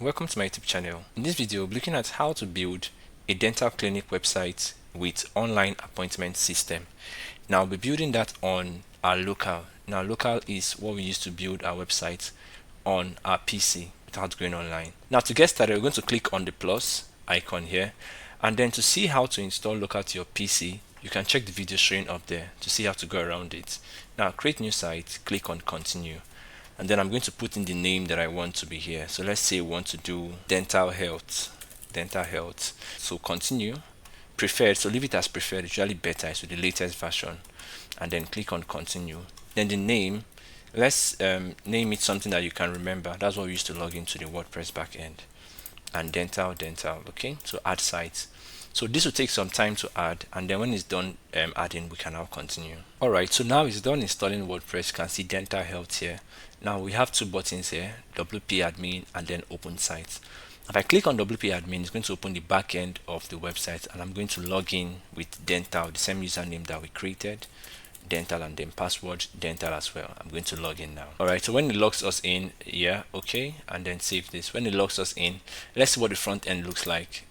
Welcome to my YouTube channel. In this video, we're looking at how to build a dental clinic website with online appointment system. Now, we're building that on our local. Now, local is what we use to build our website on our PC without going online. Now, to get started, we're going to click on the plus icon here, and then to see how to install local to your PC, you can check the video showing up there to see how to go around it. Now, create new site, click on continue. And then I'm going to put in the name that I want to be here. So let's say we want to do dental health. So continue. Preferred, so leave it as preferred. It's usually better, so the latest version. And then click on continue. Then the name, let's name it something that you can remember. That's what we used to log into the WordPress backend. And dental, okay? So add site. So this will take some time to add, and then when it's done adding, we can now continue. Alright, so now it's done installing WordPress. You can see dental health here. Now we have two buttons here, WP admin and then open site. If I click on WP admin, it's going to open the back end of the website, and I'm going to log in with dental, the same username that we created, dental, and then password dental as well. I'm going to log in now. Alright, so when it logs us in, okay, and then save this. When it logs us in, let's see what the front end looks like.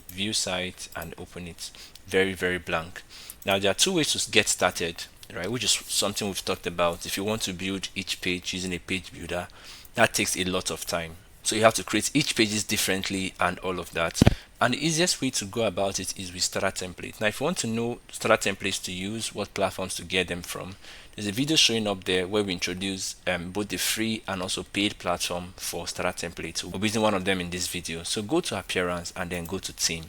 View site and open it. Very blank. Now there are two ways to get started, right, which is something we've talked about. If you want to build each page using a page builder, that takes a lot of time. So you have to create each pages differently and all of that. And the easiest way to go about it is with starter template. Now, if you want to know starter templates to use, what platforms to get them from, there's a video showing up there where we introduce both the free and also paid platform for starter templates. We're using one of them in this video. So go to appearance and then go to theme.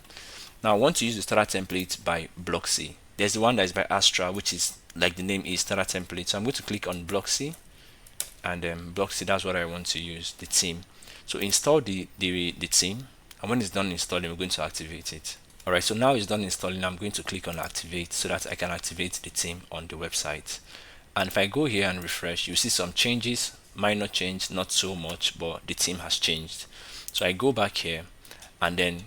Now I want to use the starter template by Blocksy. There's the one that is by Astra, which is like the name is starter template. So I'm going to click on Blocksy, and then Blocksy, that's what I want to use, the theme. So install the theme, and when it's done installing, we're going to activate it. Alright, so now it's done installing. I'm going to click on activate so that I can activate the theme on the website. And if I go here and refresh, you see some changes, minor change, not so much, but the theme has changed. So I go back here, and then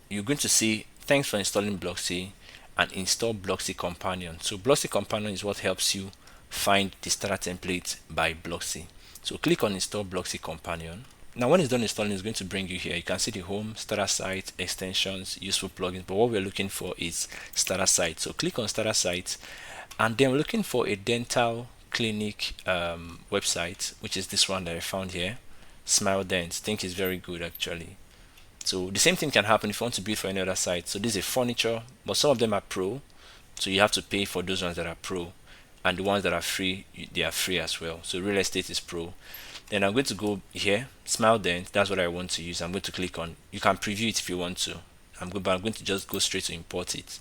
you're going to see thanks for installing Blocksy, and install Blocksy Companion. So Blocksy Companion is what helps you find the starter template by Blocksy. So click on install Blocksy Companion. Now when it's done installing, it's going to bring you here. You can see the home, starter site, extensions, useful plugins, but what we're looking for is starter site. So click on starter site, and then we're looking for a dental clinic website, which is this one that I found here, Smile Dent. I think is very good actually. So the same thing can happen if you want to build for any other site. So this is furniture, but some of them are pro, so you have to pay for those ones that are pro, and the ones that are free, they are free as well. So real estate is pro. Then I'm going to go here, Smile Dent, that's what I want to use. I'm going to click on, you can preview it if you want to. I'm going to just go straight to import it.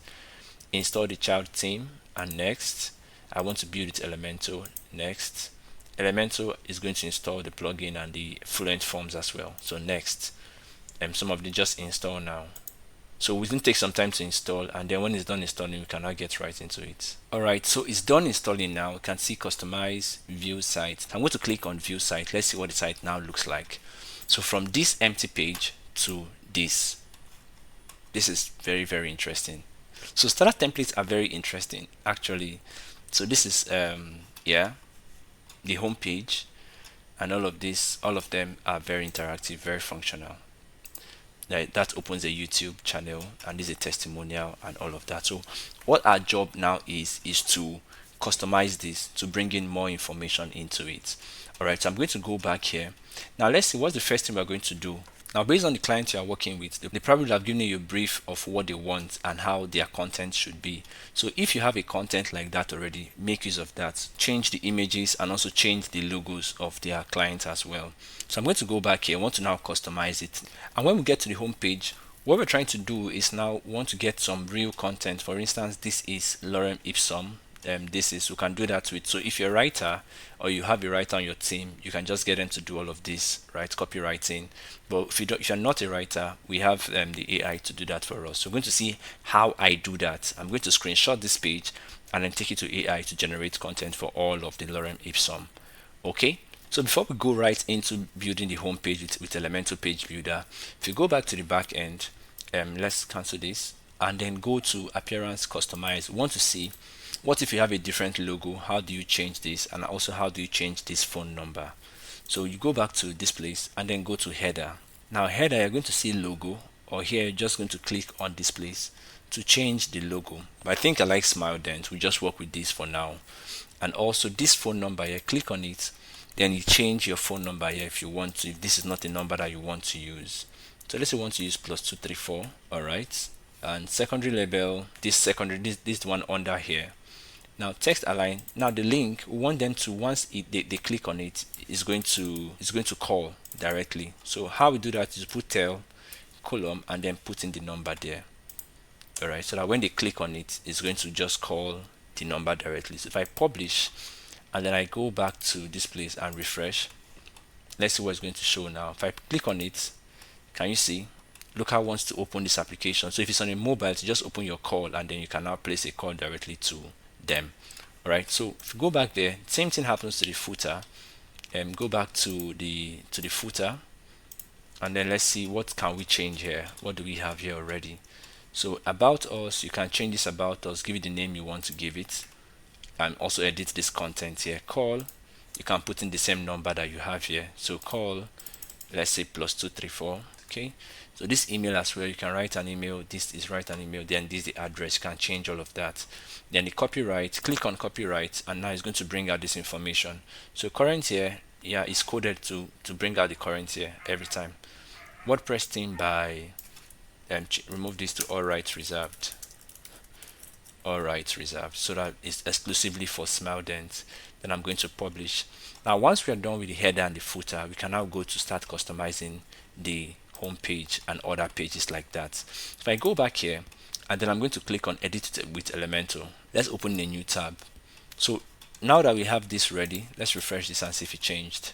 Install the child theme, and next. I want to build it Elementor, next. Elementor is going to install the plugin and the Fluent Forms as well. So next. Some of them just install now. So it will take some time to install, and then when it's done installing, we can now get right into it. Alright, so it's done installing now. You can see customize, view site. I'm going to click on view site. Let's see what the site now looks like. So from this empty page to this is very interesting. So starter templates are very interesting actually. So this is the home page, and all of them are very interactive, very functional. That opens a YouTube channel, and this is a testimonial and all of that. So what our job now is to customize this to bring in more information into it. Alright, so I'm going to go back here. Now let's see what's the first thing we're going to do. Now based on the client you are working with, they probably have given you a brief of what they want and how their content should be. So if you have a content like that already, make use of that. Change the images and also change the logos of their clients as well. So I'm going to go back here. I want to now customize it. And when we get to the home page, what we're trying to do is now want to get some real content. For instance, this is lorem ipsum. We can do that with, so if you're a writer or you have a writer on your team, you can just get them to do all of this, right? Copywriting. But if you're not a writer, we have the AI to do that for us. So we're going to see how I do that. I'm going to screenshot this page and then take it to AI to generate content for all of the lorem ipsum. Okay, so before we go right into building the home page with Elementor Page Builder, if you go back to the back end, let's cancel this and then go to appearance, customize. We want to see, what if you have a different logo? How do you change this? And also, how do you change this phone number? So you go back to this place and then go to header. Now header, you're going to see logo, or here you're just going to click on this place to change the logo. But I think I like Smile Dent. We just work with this for now. And also this phone number here, click on it, then you change your phone number here if you want to, if this is not a number that you want to use. So let's say we want to use +234. All right, and secondary label, this secondary, this one under here. Now text align. Now the link, we want them to, once they click on it, is going to call directly. So how we do that is put tail column and then put in the number there. All right, so that when they click on it, it's going to just call the number directly. So if I publish and then I go back to this place and refresh, let's see what it's going to show now. If I click on it, can you see Looker wants to open this application? So if it's on a mobile, to just open your call and then you can now place a call directly to them. All right, so if you go back there, same thing happens to the footer. Go back to the footer, and then let's see what can we change here. What do we have here already? So about us, you can change this about us, give it the name you want to give it, and also edit this content here. Call, you can put in the same number that you have here. So call, let's say +234. Okay, so this email as well, you can write an email. This is write an email, then this is the address. You can change all of that. Then the copyright, click on copyright, and now it's going to bring out this information. So current here, yeah, it's coded to bring out the current here every time. WordPress theme by remove this to all rights reserved. All rights reserved, so that it's exclusively for Smile Dent. Then I'm going to publish. Now once we are done with the header and the footer, we can now go to start customizing the home page and other pages like that. If I go back here and then I'm going to click on edit with Elementor, let's open a new tab. So now that we have this ready, let's refresh this and see if it changed.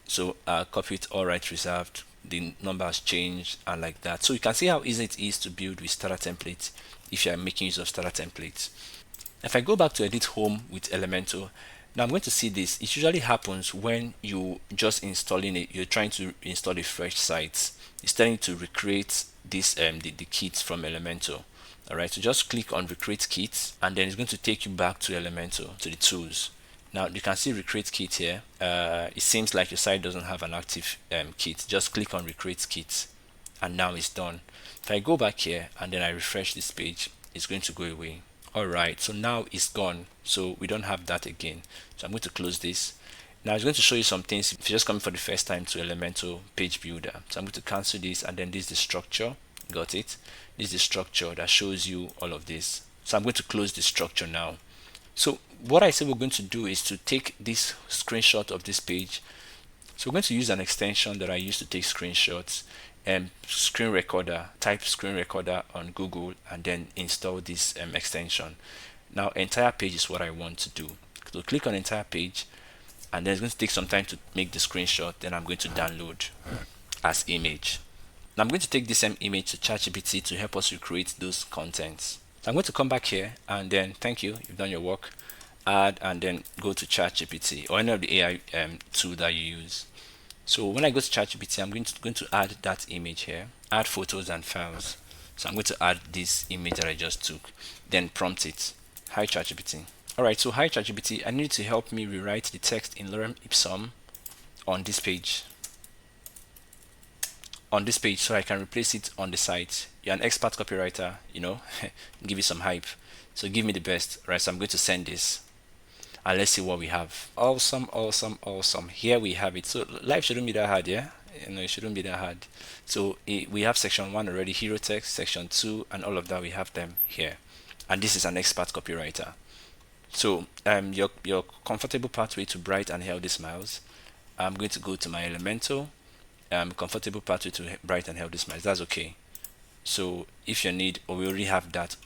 So copy it, all rights reserved, the number has changed, and like that. So you can see how easy it is to build with starter templates if you are making use of starter templates. If I go back to edit home with Elementor, now I'm going to see this. It usually happens when you just installing it, you're trying to install a fresh site. It's telling you to recreate this the kits from Elementor. All right, so just click on recreate kits, and then it's going to take you back to Elementor, to the tools. Now you can see recreate kit here. It seems like your site doesn't have an active kit. Just click on recreate kit, and now it's done. If I go back here and then I refresh this page, it's going to go away. All right, so now it's gone, so we don't have that again. So I'm going to close this. Now it's going to show you some things if you're just coming for the first time to Elementor page builder. So I'm going to cancel this, and then this is the structure. Got it? This is the structure that shows you all of this. So I'm going to close the structure now. So what I said we're going to do is to take this screenshot of this page. So we're going to use an extension that I use to take screenshots, and screen recorder, type screen recorder on Google, and then install this extension. Now entire page is what I want to do. So click on entire page, and then it's going to take some time to make the screenshot. Then I'm going to download as image. Now I'm going to take this same image to ChatGPT to help us recreate those contents. So I'm going to come back here, and then thank you, you've done your work. Add, and then go to ChatGPT or any of the AI tool that you use. So when I go to ChatGPT, I'm going to add that image here, add photos and files. So I'm going to add this image that I just took, then prompt it. Hi ChatGPT. All right, so hi ChatGPT, I need you to help me rewrite the text in lorem ipsum on this page. On this page, so I can replace it on the site. You're an expert copywriter, you know, give you some hype. So give me the best, right? So I'm going to send this, and let's see what we have. Awesome, awesome, awesome. Here we have it. So life shouldn't be that hard, yeah? You know, it shouldn't be that hard. So we have section 1 already, hero text, section 2, and all of that. We have them here, and this is an expert copywriter. So your comfortable pathway to bright and healthy smiles. I'm going to go to my Elementor. Comfortable pathway to bright and healthy smiles. That's okay. So if you need, or we already have that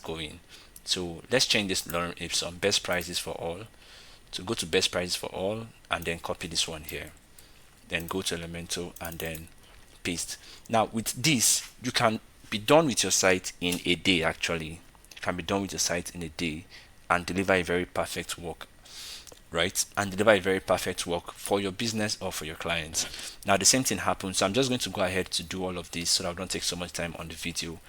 going. So let's change this lorem ipsum, best prices for all. So go to best prices for all, and then copy this one here, then go to Elementor and then paste. Now with this, you can be done with your site in a day. Actually, you can be done with your site in a day and deliver a very perfect work, right? And deliver a very perfect work for your business or for your clients. Now the same thing happens. So I'm just going to go ahead to do all of this so that I don't take so much time on the video,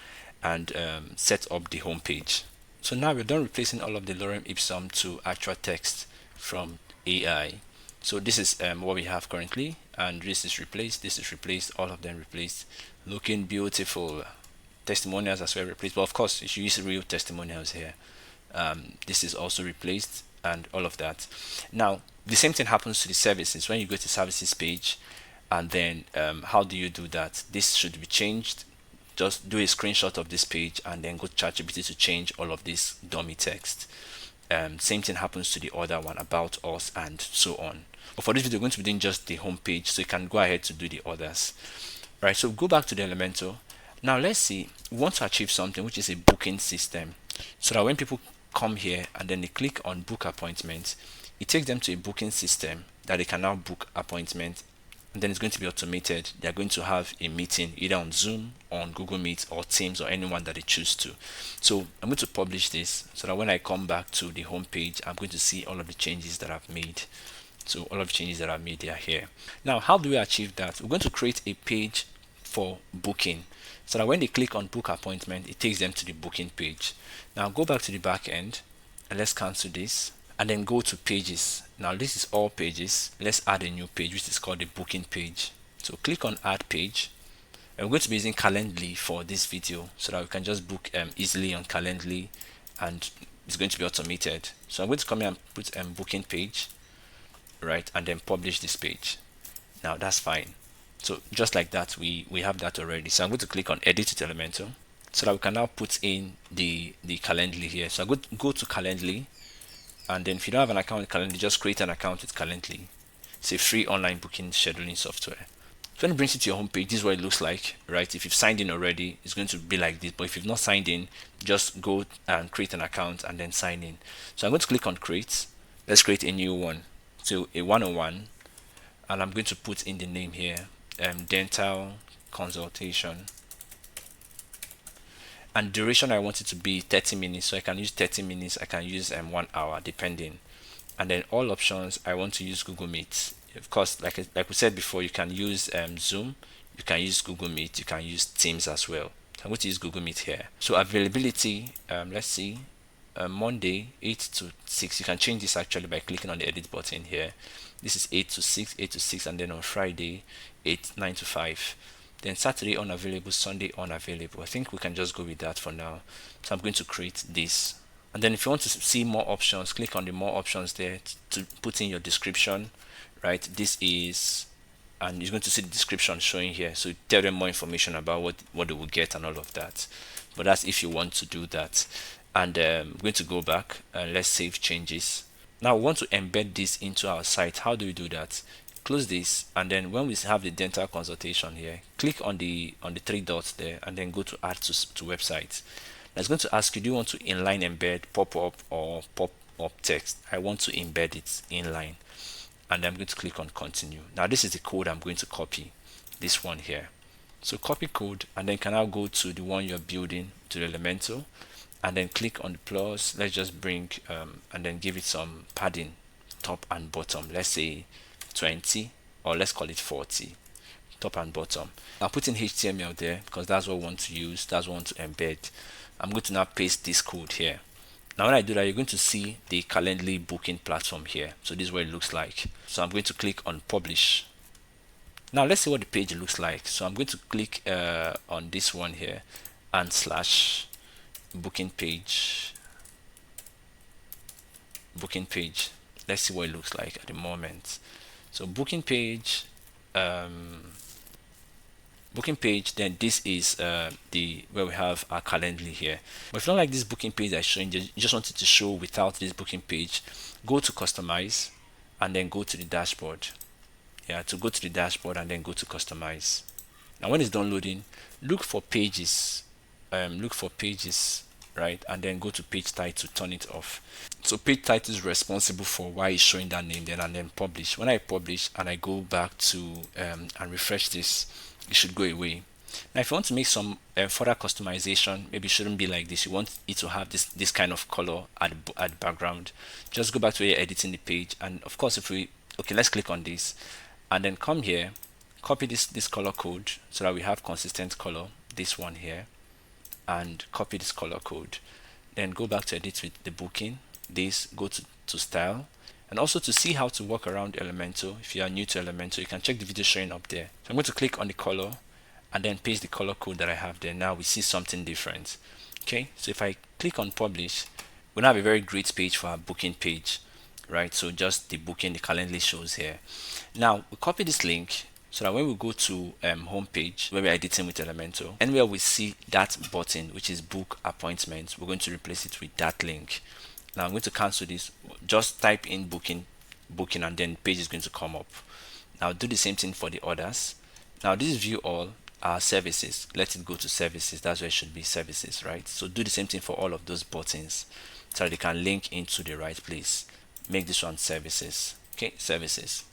and set up the home page. So now we're done replacing all of the lorem ipsum to actual text from AI. So this is what we have currently, and this is replaced, all of them replaced, looking beautiful. Testimonials as well replaced, but of course you should use real testimonials here. This is also replaced and all of that. Now the same thing happens to the services. When you go to services page, and then how do you do that? This should be changed. Just do a screenshot of this page and then go to ChatGPT to change all of this dummy text. Same thing happens to the other one, about us and so on. But for this video, we're going to be doing just the home page, so you can go ahead to do the others. Right, so go back to the Elementor. Now let's see, we want to achieve something which is a booking system, so that when people come here and then they click on book appointments, it takes them to a booking system that they can now book appointments, and then it's going to be automated. They're going to have a meeting either on Zoom, on Google Meet, or Teams, or anyone that they choose to. So I'm going to publish this so that when I come back to the home page, I'm going to see all of the changes that I've made. So all of the changes that I've made, they are here. Now, how do we achieve that? We're going to create a page for booking, so that when they click on book appointment, it takes them to the booking page. Now go back to the back end and let's cancel this, and then go to pages. Now this is all pages. Let's add a new page which is called the booking page. So click on add page, and we're going to be using Calendly for this video so that we can just book easily on Calendly, and it's going to be automated. So I'm going to come here and put booking page, right, and then publish this page. Now that's fine. So just like that, we have that already. So I'm going to click on edit with Elementor so that we can now put in the Calendly here. So I go to Calendly, and then if you don't have an account with Calendly, just create an account with Calendly. It's a free online booking scheduling software. So when it brings you to your home page, this is what it looks like, right? If you've signed in already, it's going to be like this. But if you've not signed in, just go and create an account and then sign in. So I'm going to click on create. Let's create a new one. So a 101, and I'm going to put in the name here, dental consultation, and duration I want it to be 30 minutes, so I can use 30 minutes, I can use 1 hour depending. And then all options, I want to use Google Meet. Of course, like we said before, you can use Zoom, you can use Google Meet, you can use Teams as well. I'm going to use Google Meet here. So availability, let's see, Monday 8 to 6. You can change this actually by clicking on the edit button here. This is 8 to 6, and then on Friday 9 to 5. Then Saturday unavailable, Sunday unavailable. I think we can just go with that for now. So I'm going to create this, and then if you want to see more options, click on the more options there to put in your description, right? This is, and you're going to see the description showing here, so tell them more information about what they will get and all of that. But that's if you want to do that. And I'm going to go back and let's save changes. Now we want to embed this into our site. How do we do that? Close this, and then when we have the dental consultation here, click on the 3 dots there, and then go to add to website. Now it's going to ask you, do you want to inline embed, pop-up, or pop-up text? I want to embed it inline, and I'm going to click on continue. Now this is the code I'm going to copy, this one here. So copy code, and then can now go to the one you're building, to the Elementor, and then click on the plus. Let's just bring and then give it some padding, top and bottom. Let's say 20, or let's call it 40, top and bottom. I'll put in HTML there because that's what we want to use, that's what we want to embed. I'm going to now paste this code here. Now when I do that, you're going to see the Calendly booking platform here. So this is what it looks like. So I'm going to click on publish. Now let's see what the page looks like. So I'm going to click on this one here and slash booking page. Let's see what it looks like at the moment. So booking page, then this is the where we have our Calendly here. But if you don't like this booking page that's showing, you just want it to show without this booking page, go to customize and then go to the dashboard. Yeah, to go to the dashboard and then go to customize. Now when it's done loading, look for pages, right, and then go to page title, turn it off. So page title is responsible for why it's showing that name then, and then publish. When I publish and I go back to and refresh this, it should go away. Now if you want to make some further customization, maybe it shouldn't be like this, you want it to have this kind of color at the background, just go back to where you're editing the page. And of course, if we let's click on this and then come here, copy this color code so that we have consistent color, this one here, and copy this color code. Then go back to edit with the booking, this, go to style, And also to see how to work around Elementor, if you are new to Elementor, you can check the video showing up there. So I'm going to click on the color and then paste the color code that I have there. Now we see something different. Okay, so if I click on publish, we'll have a very great page for our booking page, right? So just the booking, the Calendly shows here. Now we copy this link so that when we go to home page where we're editing with Elementor, and where we see that button which is book appointment, we're going to replace it with that link. Now I'm going to cancel this. Just type in booking, and then page is going to come up. Now do the same thing for the others. Now this is view all our services. Let it go to services. That's where it should be, services, right? So do the same thing for all of those buttons so that they can link into the right place. Make this one services. Okay, services.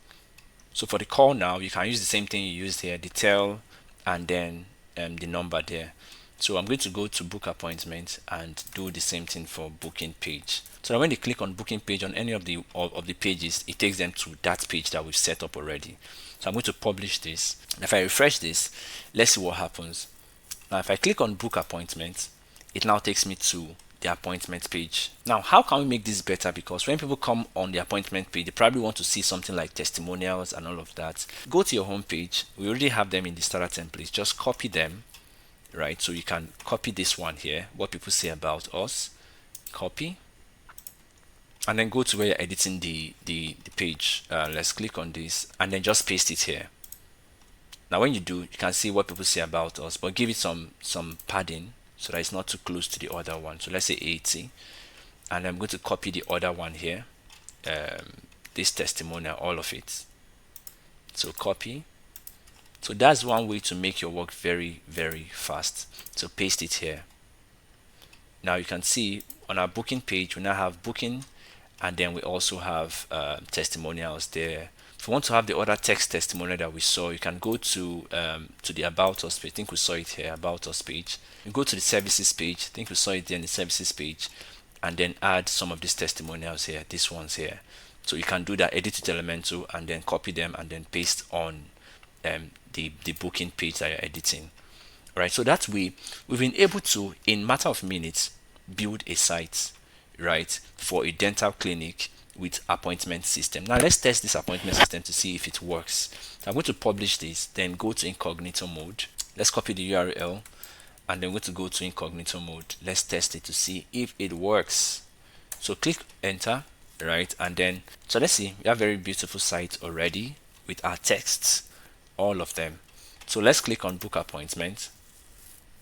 So for the call now, you can use the same thing you used here, detail, and then the number there. So I'm going to go to book appointment and do the same thing for booking page. So that when they click on booking page on any of the pages, it takes them to that page that we've set up already. So I'm going to publish this. If I refresh this, let's see what happens. Now if I click on book appointment, it now takes me to the appointment page. Now how can we make this better? Because when people come on the appointment page, they probably want to see something like testimonials and all of that. Go to your home page. We already have them in the starter template. Just copy them, right? So you can copy this one here, what people say about us, copy, and then go to where you're editing the page. Let's click on this and then just paste it here. Now when you do, you can see what people say about us, but give it some padding so that it's not too close to the other one. So let's say 80, and I'm going to copy the other one here, this testimonial, all of it. So copy. So that's one way to make your work very, very fast. So paste it here. Now you can see on our booking page, we now have booking, and then we also have testimonials there. If you want to have the other text testimonial that we saw, you can go to the About Us page. I think we saw it here, About Us page. You go to the Services page. I think we saw it there in the Services page, and then add some of these testimonials here, these ones here. So you can do that, edit with Elementor, and then copy them and then paste on the booking page that you're editing. All right, so that way we've been able to, in matter of minutes, build a site, right, for a dental clinic with appointment system. Now let's test this appointment system to see if it works. So I'm going to publish this, then go to incognito mode. Let's copy the URL, and then we're going to go to incognito mode. Let's test it to see if it works. So click enter, right, and then so let's see, we have a very beautiful site already with our texts, all of them. So let's click on book appointment,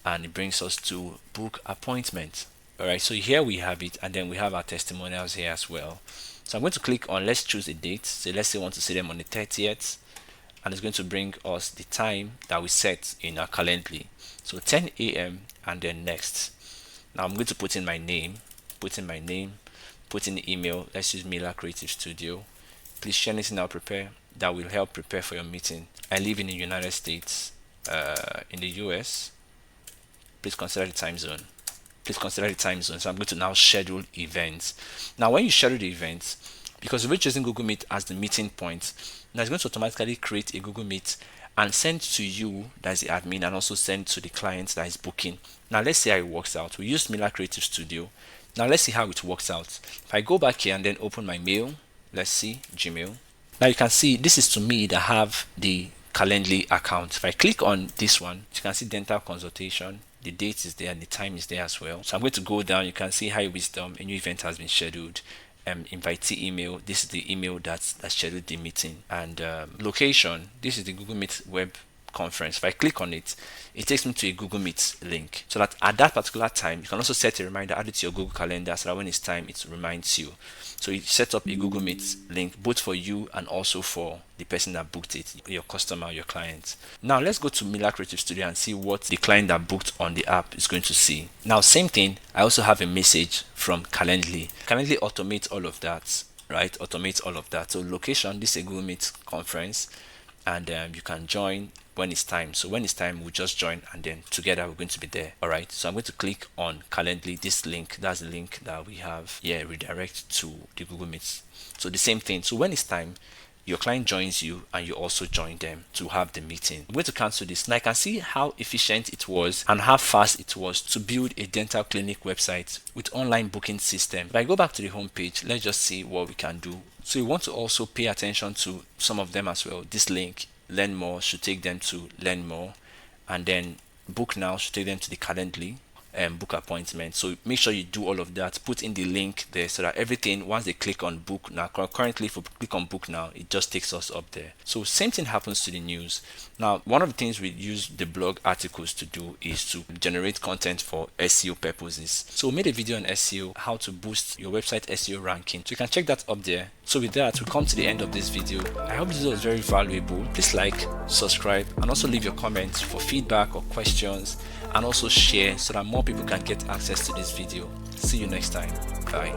and it brings us to book appointment. All right, so here we have it, and then we have our testimonials here as well. So I'm going to click on, let's choose a date. So let's say we want to see them on the 30th, and it's going to bring us the time that we set in our Calendly. So 10 a.m. and then next. Now I'm going to put in my name, put in the email. Let's use Mila Creative Studio. Please share anything I'll prepare that will help prepare for your meeting. I live in the United States, in the US. Please consider the time zone. So I'm going to now schedule events. Now when you schedule the events, because we're using Google Meet as the meeting point, now it's going to automatically create a Google Meet and send to you, that's the admin, and also send to the client that is booking. Now let's see how it works out. We used Mila Creative Studio. Now let's see how it works out. If I go back here and then open my mail, let's see Gmail. Now you can see this is to me that have the Calendly account. If I click on this one, you can see dental consultation. The date is there and the time is there as well. So I'm going to go down. You can see High Wisdom, a new event has been scheduled. Invitee email, this is the email that's scheduled the meeting. And location, this is the Google Meet web conference. If I click on it, it takes me to a Google Meet link, so that at that particular time you can also set a reminder, add it to your Google Calendar, so that when it's time it reminds you. So you set up a Google Meet link both for you and also for the person that booked it, your customer, your client. Now let's go to Mila Creative Studio and see what the client that booked on the app is going to see. Now same thing, I also have a message from Calendly. Calendly automates all of that, right? Automates all of that. So location, this is a Google Meet conference, and you can join when it's time. So when it's time, we'll just join, and then together we're going to be there. All right, so I'm going to click on Calendly, this link, that's the link that we have here, redirect to the Google Meet. So the same thing. So when it's time, your client joins you and you also join them to have the meeting. I'm going to cancel this. Now I can see how efficient it was and how fast it was to build a dental clinic website with online booking system. If I go back to the home page, let's just see what we can do. So you want to also pay attention to some of them as well. This link, learn more, should take them to learn more, and then book now should take them to the Calendly and book appointment. So make sure you do all of that, put in the link there so that everything, once they click on book now, currently if we click on book now, it just takes us up there. So same thing happens to the news. Now one of the things we use the blog articles to do is to generate content for SEO purposes. So we made a video on SEO, how to boost your website SEO ranking, so you can check that up there. So with that, we come to the end of this video. I hope this video was very valuable. Please like, subscribe, and also leave your comments for feedback or questions, and also share so that more people can get access to this video. See you next time. Bye.